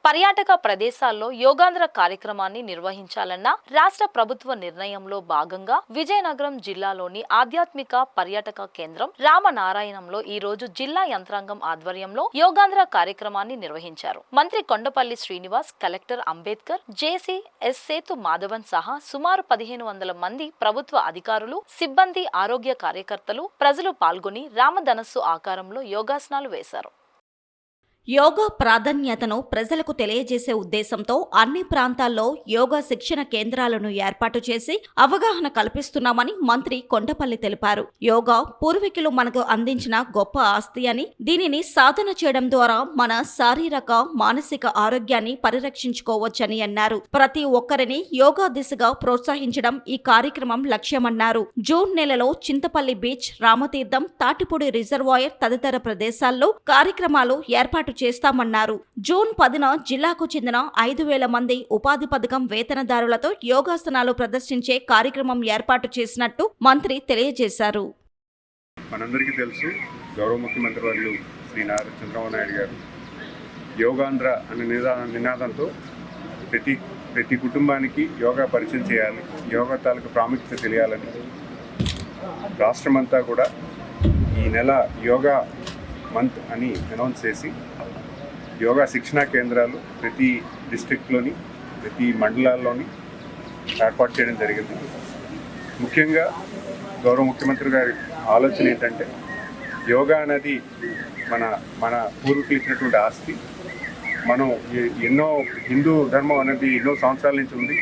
పర్యాటక ప్రదేశాల్లో యోగాంధ్ర కార్యక్రమాన్ని నిర్వహించాలన్న రాష్ట్ర ప్రభుత్వ నిర్ణయంలో భాగంగా విజయనగరం జిల్లాలోని ఆధ్యాత్మిక పర్యాటక కేంద్రం రామనారాయణంలో ఈ రోజు జిల్లా యంత్రాంగం ఆధ్వర్యంలో యోగాంధ్ర కార్యక్రమాన్ని నిర్వహించారు. మంత్రి కొండపల్లి శ్రీనివాస్, కలెక్టర్ అంబేద్కర్, జేసీ ఎస్ సేతు మాధవన్ సహా సుమారు 1500 మంది ప్రభుత్వ అధికారులు, సిబ్బంది, ఆరోగ్య కార్యకర్తలు, ప్రజలు పాల్గొని రామధనస్సు ఆకారంలో యోగాసనాలు వేశారు. యోగా ప్రాధాన్యతను ప్రజలకు తెలియజేసే ఉద్దేశంతో అన్ని ప్రాంతాల్లో యోగా శిక్షణ కేంద్రాలను ఏర్పాటు చేసి అవగాహన కల్పిస్తున్నామని మంత్రి కొండపల్లి తెలిపారు. యోగా పూర్వీకులు మనకు అందించిన గొప్ప ఆస్తి అని, దీనిని సాధన చేయడం ద్వారా మన శారీరక, మానసిక ఆరోగ్యాన్ని పరిరక్షించుకోవచ్చని అన్నారు. ప్రతి ఒక్కరిని యోగా దిశగా ప్రోత్సహించడం ఈ కార్యక్రమం లక్ష్యమన్నారు. జూన్ నెలలో చింతపల్లి బీచ్, రామతీర్థం, తాటిపూడి రిజర్వాయర్ తదితర ప్రదేశాల్లో కార్యక్రమాలు ఏర్పాటు చేస్తామన్నారు. జూన్ 10న జిల్లాకు చెందిన 5000 మంది ఉపాధి పథకం వేతనదారులతో యోగాసనాలు ప్రదర్శించే కార్యక్రమం ఏర్పాటు చేసినట్టు మంత్రి తెలియజేశారు. మనందరికీ తెలుసు, గౌరవ ముఖ్యమంత్రి వర్యులు శ్రీ నారా చంద్రబాబు నాయుడు గారు యోగాంధ్ర అనే నినాదంతో ప్రతి కుటుంబానికి యోగా పరిచయం చేయాలి, యోగా తాలూకు ప్రాముఖ్యత తెలియాలని రాష్ట్రమంతా కూడా ఈ నెల యోగా మంత్ అని అనౌన్స్ చేసి యోగా శిక్షణా కేంద్రాలు ప్రతి డిస్ట్రిక్ట్లోని, ప్రతి మండలాల్లోని ఏర్పాటు చేయడం జరిగింది. ముఖ్యంగా గౌరవ ముఖ్యమంత్రి గారి ఆలోచన ఏంటంటే, యోగా అనేది మన పూర్వీకులు ఇచ్చినటువంటి ఆస్తి. మనం ఎన్నో హిందూ ధర్మం అనేది ఎన్నో సంవత్సరాల నుంచి ఉంది.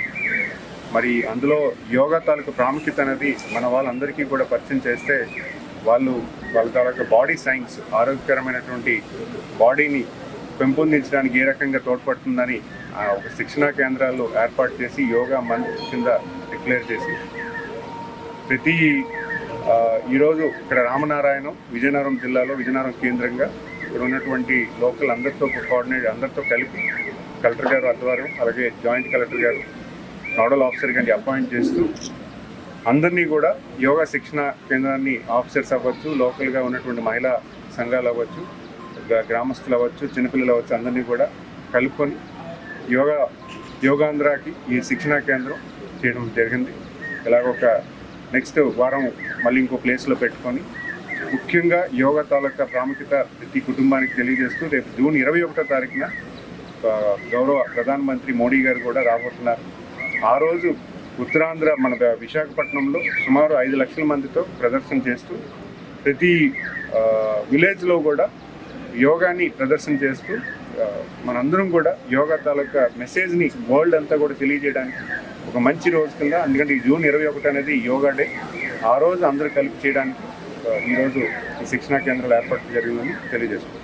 మరి అందులో యోగా తాలూకు ప్రాముఖ్యత అనేది మన వాళ్ళందరికీ కూడా పరిచయం చేస్తే వాళ్ళ తాలూకు బాడీ సైన్స్, ఆరోగ్యకరమైనటువంటి బాడీని పెంపొందించడానికి ఏ రకంగా తోడ్పడుతుందని ఒక శిక్షణా కేంద్రాలు ఏర్పాటు చేసి యోగా మంత్ కింద డిక్లేర్ చేసి ఈరోజు ఇక్కడ రామనారాయణం విజయనగరం జిల్లాలో విజయనగరం కేంద్రంగా ఇక్కడ ఉన్నటువంటి లోకల్ అందరితో కలిపి కలెక్టర్ గారు ఆధ్వర్యం, అలాగే జాయింట్ కలెక్టర్ గారు, నోడల్ ఆఫీసర్ గారిని అపాయింట్ చేస్తూ అందరినీ కూడా యోగా శిక్షణ కేంద్రాన్ని ఆఫీసర్స్ అవ్వచ్చు, లోకల్గా ఉన్నటువంటి మహిళా సంఘాలు అవ్వచ్చు, గ్రామస్తులు అవ్వచ్చు, చిన్నపిల్లలు అవ్వచ్చు, అందరినీ కూడా కలుపుకొని యోగాంధ్రాకి ఈ శిక్షణా కేంద్రం చేయడం జరిగింది. ఇలాగొక నెక్స్ట్ వారం మళ్ళీ ఇంకో ప్లేస్లో పెట్టుకొని ముఖ్యంగా యోగా తాలూకా ప్రాముఖ్యత ప్రతి కుటుంబానికి తెలియజేస్తూ రేపు జూన్ 21వ తారీఖున గౌరవ ప్రధానమంత్రి మోడీ గారు కూడా రాబోతున్నారు. ఆ రోజు ఉత్తరాంధ్ర మన విశాఖపట్నంలో సుమారు 5 లక్షల మందితో ప్రదర్శన చేస్తూ ప్రతి విలేజ్లో కూడా యోగాని ప్రదర్శన చేస్తూ మనందరం కూడా యోగా తాలూకా మెసేజ్ని వరల్డ్ అంతా కూడా తెలియజేయడానికి ఒక మంచి రోజు కింద, ఎందుకంటే జూన్ 21 అనేది యోగా డే, ఆ రోజు అందరూ కలిపి చేయడానికి ఈరోజు ఈ శిక్షణా కేంద్రాలు ఏర్పాటు జరిగిందని తెలియజేస్తున్నాం.